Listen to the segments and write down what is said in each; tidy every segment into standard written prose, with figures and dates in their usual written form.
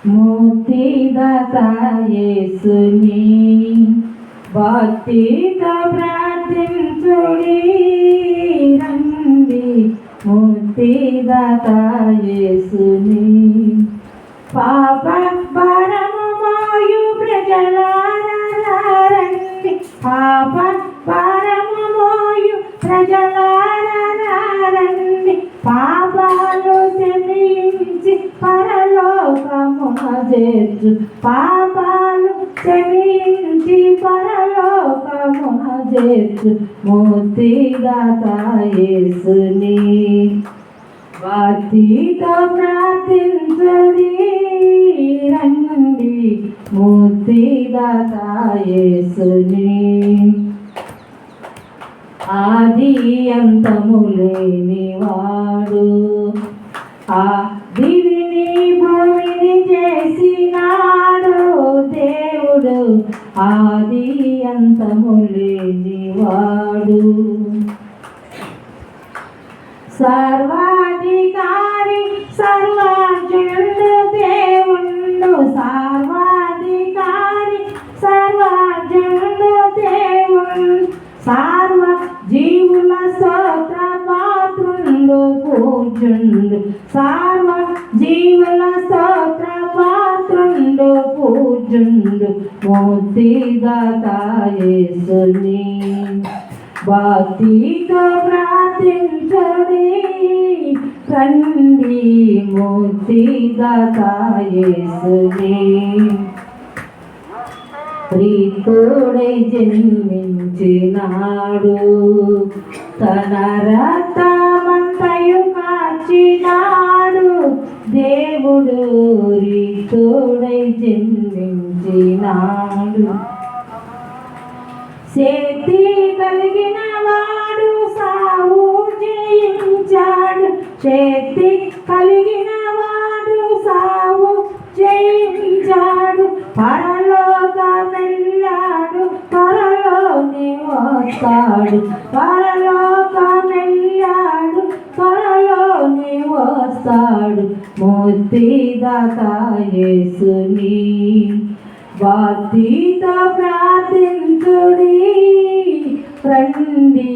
ముక్తిదాత యేసుని భక్తితో ప్రార్థించుడి రండి ముక్తిదాత యేసుని పాప భారము మోయు ప్రజలారా రండి పాప భారము మోయు ప్రజలారా రండి పాపాలు క్షమించి పరలోకమున చేర్చు పాపాలు క్షమించి పరలోకమున చేర్చు ముక్తిదాత యేసుని భక్తితో ప్రార్థించుడి రండి ముక్తిదాత యేసుని ఆది అంతము లేనివాడు ఆ దివిని భూమిని చేసినాడు దేవుడు ఆది అంతము లేనివాడు సర్వాధికారి సర్వజ్ఞుడు దేవుడు సర్వాధికారి సర్వజ్ఞుడు దేవుడు సర్వ జీవుల స్తోత్ర పాత్రుండు పూజుండు సర్వ జీవుల స్తోత్ర పాత్రుండు పూజుండు ముక్తిదాత యేసుని భక్తితో ప్రార్థించుడి రండి ముక్తిదాత యేసుని ప్రీతుడై జన్మించినాడు తన రక్తమంతయు కాచినాడు దేవుడు రీతుడై జన్మించినాడు శక్తి కలిగిన వాడు సావు జయించాడు శక్తి కలిగిన వాడు సావు జయించాడు పరలోకమెల్లాడు త్వరలోనే వస్తాడు పరలోకమెల్లాడు త్వరలోనే వస్తాడు ముక్తిదాత యేసుని భక్తితో ప్రార్థించుడి రండి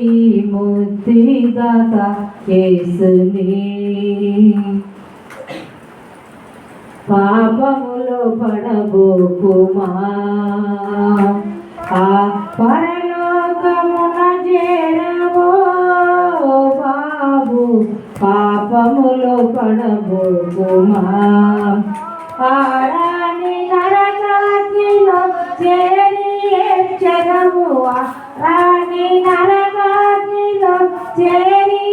ముక్తిదాత యేసుని పాపములో పడబోకుమా ఆ పరలోకమున చేరవో బాబు పాపములో పడబోకుమా ఆరాని నరకాగ్నిలో చేరి చెరవు రాణి నరకాగ్నిలో చేరి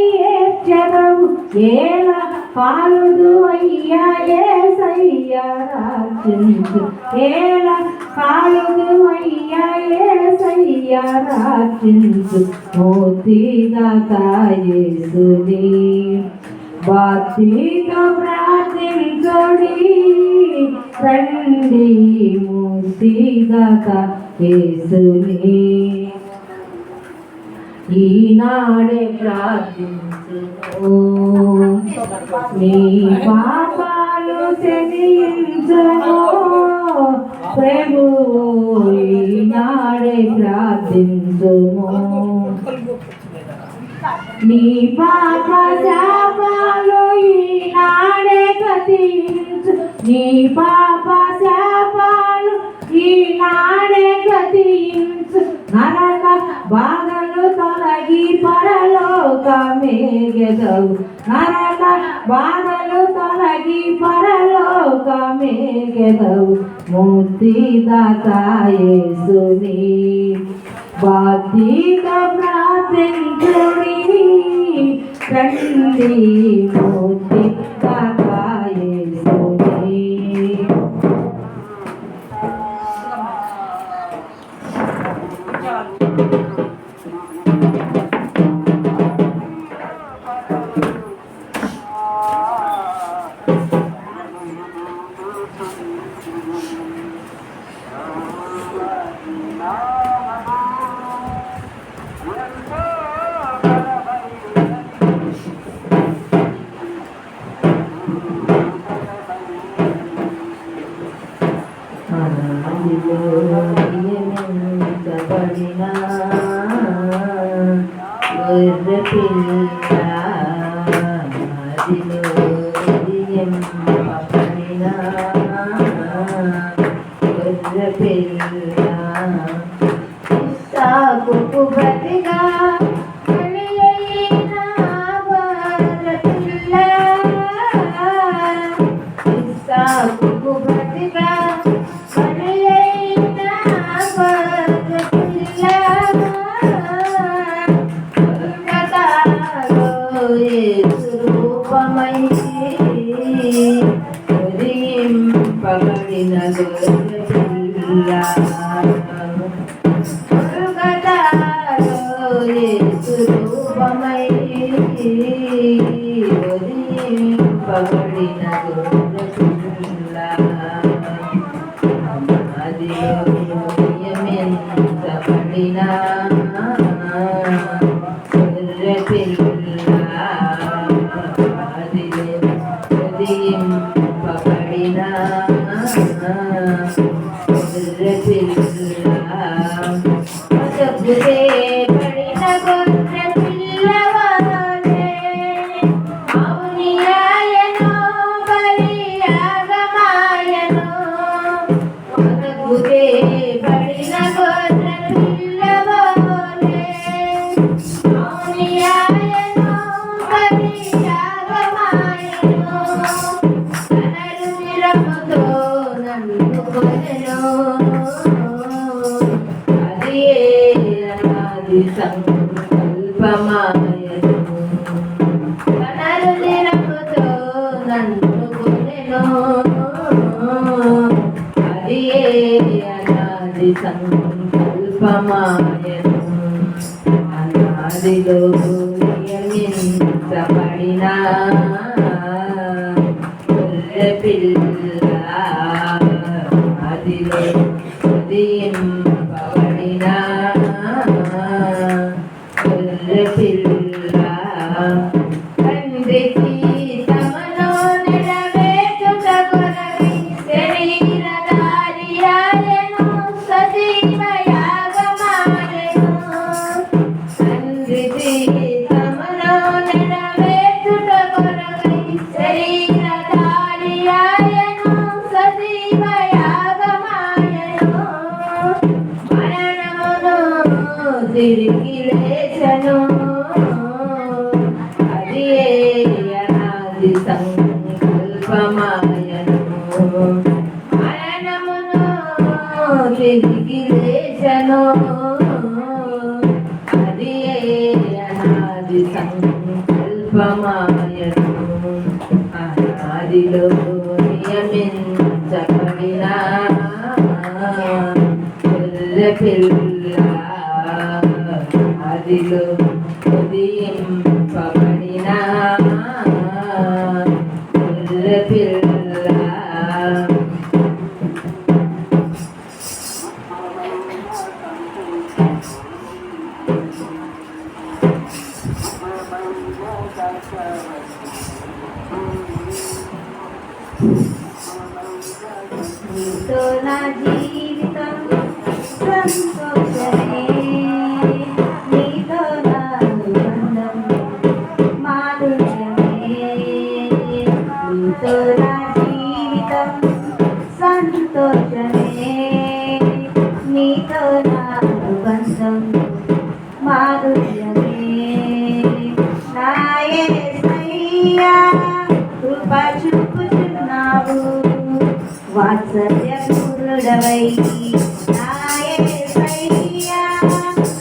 చెరవు ఏలా కాలుదు అయ్యా యేసయ్యా రాక్షించు ఏలా కాలుదు అయ్యా యేసయ్యా రాక్షించు ముక్తిదాత యేసుని భక్తితో ప్రార్థించుడి రండి ముక్తిదాత యేసుని ఈనాడే ప్రార్థించుము నీ పాపాలు క్షమించుము ప్రభువు ఈనాడే ప్రార్థించుము నీ పాప శాపాలు ఈనాడే గతించు నీ పాప శాపాలు ఈనాడే గతించు నరక బాధలు తొలగి పరలోకమేగెదవు నరక బాధలు తొలగి పరలోకమేగెదవు ముక్తిదాత యేసుని భక్తితో ప్రార్థించుడి రండి ముక్తిదాత యేసుని పడిన గొర్రె పిల్ల అదిలో పడిన గొర్రె పిల్ల సాగుకు బ్రతిగా పగడిన గొర్రె పిల్ల రూపమై పగడిన గొర్రె పిల్ల అదిలో నియమించబడిన గొర్రె పిల్ల అదిలో పగడిన గొర్రె పిల్ల పడిన గొర్రె పిల్లవానే అవునియాయను బలియాగమాయను పడిన గొర్రె పిల్లవానే అవునియాయను బలియాగమాయను తనరు నిరముతో నన్ను కొనెను సంకల్పమాయను తనరునిరముతో నన్ను కొనెను అది అనాది సంకల్పమాయను అనాదిలో నియమించబడిన గొర్రె పిల్ల అదిలో ఉదయింపబడిన గొర్రె పిల్ల తండ్రి చిత్తమును నెరవేర్చుట కొరకై శరీరధారియాయెను సజీవ యాగమాయెను తండ్రి చిత్తమును నెరవేర్చుట కొరకై శరీరధారియాయెను సజీవ యాగమాయెను మరణమును తిరిగి లేచెను అది అనాది సంకల్పమాయను మరణమును తిరిగి లేచెను అది అనాది సంకల్పమాయను అనాదిలో నియమించబడిన గొర్రె పిల్ల అదిలో ఉదయింపబడిన గొర్రె పిల్ల నీతో నా జీవితం సంతోషమే నీతో నా బంధం మాధుర్యమే నీతో నా జీవితం సంతోషమే నీతో నా బంధం మాధుర్యమే నా యేసయ్యా కృప చూపుచున్నావు వాత్సల్యపూర్ణుడవై నా యేసయ్యా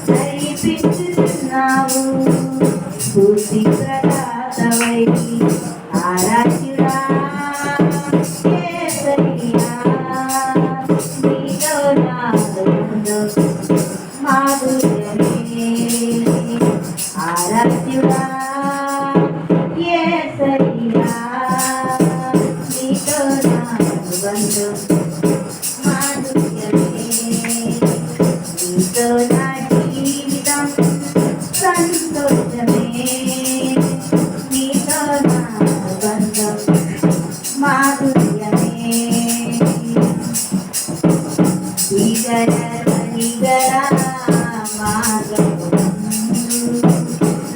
నడిపించుచున్నావు స్ఫూర్తి ప్రదాతవై ఆరాధ్యుడా యేసయ్యా నీతో నా బంధం మాధుర్యమే ఆరాధ్యుడా యేసయ్యా నీతో నా బంధం మాధుర్యమే నీతో నా జీవితం సంతోషమే నీతో నా బంధం మాధుర్యమే ఈగల మార్గము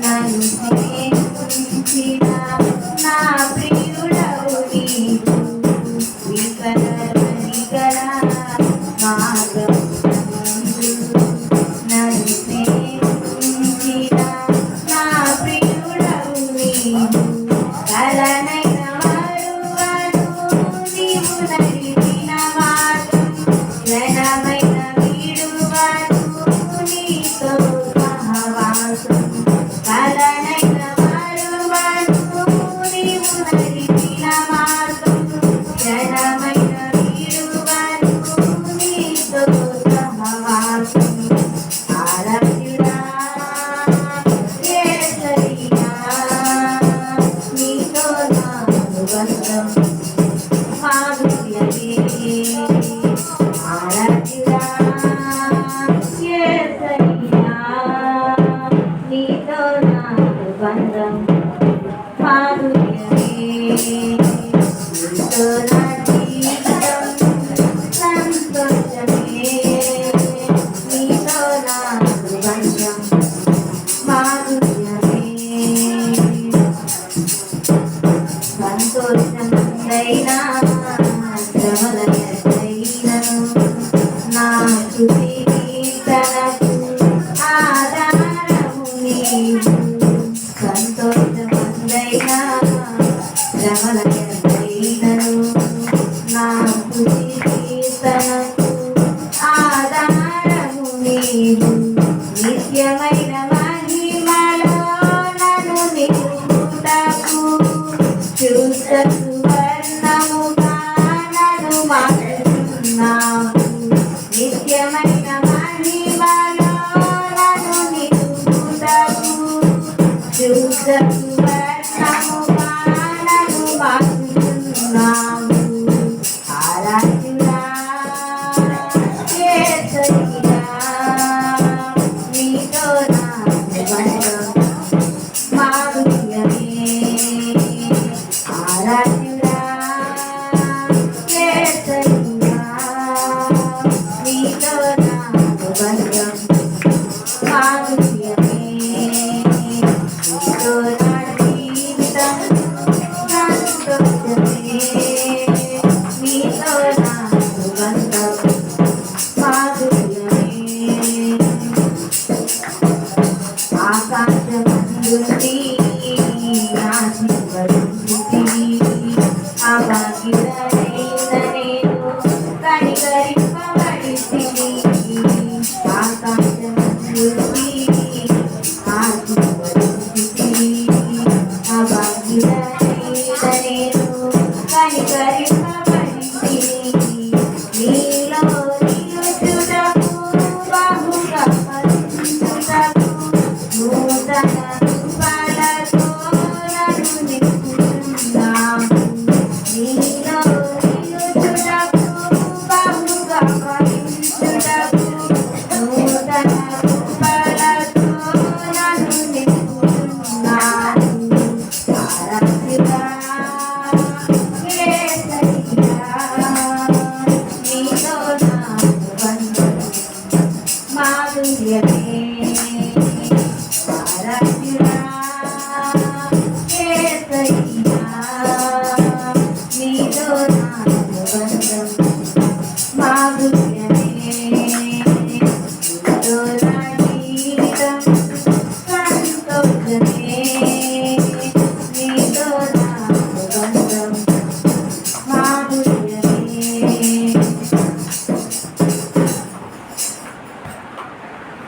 నన్ను ప్రేమించిన నా ప్రియుడవు నీవు వికలమణిగల మార్గము నన్ను ప్రేమించిన నా ప్రియుడవు నీవు కలనైన మరువను నీవు నడిపిన మార్గం ఘనమైన విడువను నీతో సహవాసం కలనైన మరువను నీవు నడిపిన మార్గం ఘనమైన విడువను నీతో సహవాసం ఆరాధ్యుడా యేసయ్యా నీతో నా అనుబంధం మాధుర్యమే ఆరాధ్యుడా యేసయ్యా నీతో నా అనుబంధం మాధుర్యమే నీతో నా జీవితం సంతోషమే నీతో నా అనుబంధం మాధుర్యమే సంతోషముందైనా శ్రమలైనను నా స్తుతి కీర్తనకు ఆధారము నీవు సంతోషముందైనా శ్రమలైనను నా స్తుతి కీర్తనకు ఆధారము నీవు నిత్యమైన మహిమలో నన్ను నిలుపుటకు శుద్ధ సువర్ణముగా నన్ను మార్చుతున్నావు నిత్యమైన మహిమలో నన్ను నిలుపుటకు శుద్ధ సువర్ణముగా నన్ను మార్చుతున్నావు ఆరాధ్యుడా యేసయ్యా నీతో నా అనుబంధం మాధుర్యమే ఆరాధ్యుడా యేసయ్యా నీతో నా అనుబంధం మాధుర్యమే నీతో నా జీవితం సంతోషమే నీతో నా అనుబంధం మాధుర్యమే ఆకాశమందుండి ఆశీర్వదించితివి అభాగ్యుడనైన నేను కనికరింపబడితివి ఆకాశమందుండి ఆశీర్వదించితివి అభాగ్యుడనైన నేను కనికరింపబడితివి నీలో నిలుచుటకు బహుగా ఫలించుటకు నూతన కృపలతో నన్ను నింపుతున్నావు నీలో నిలుచుటకు బహుగా ఫలించుటకు నూతన కృపలతో నన్ను నింపుతున్నావు ఆరాధ్యుడా యేసయ్యా నీతో నా అనుబంధం మాధుర్యమే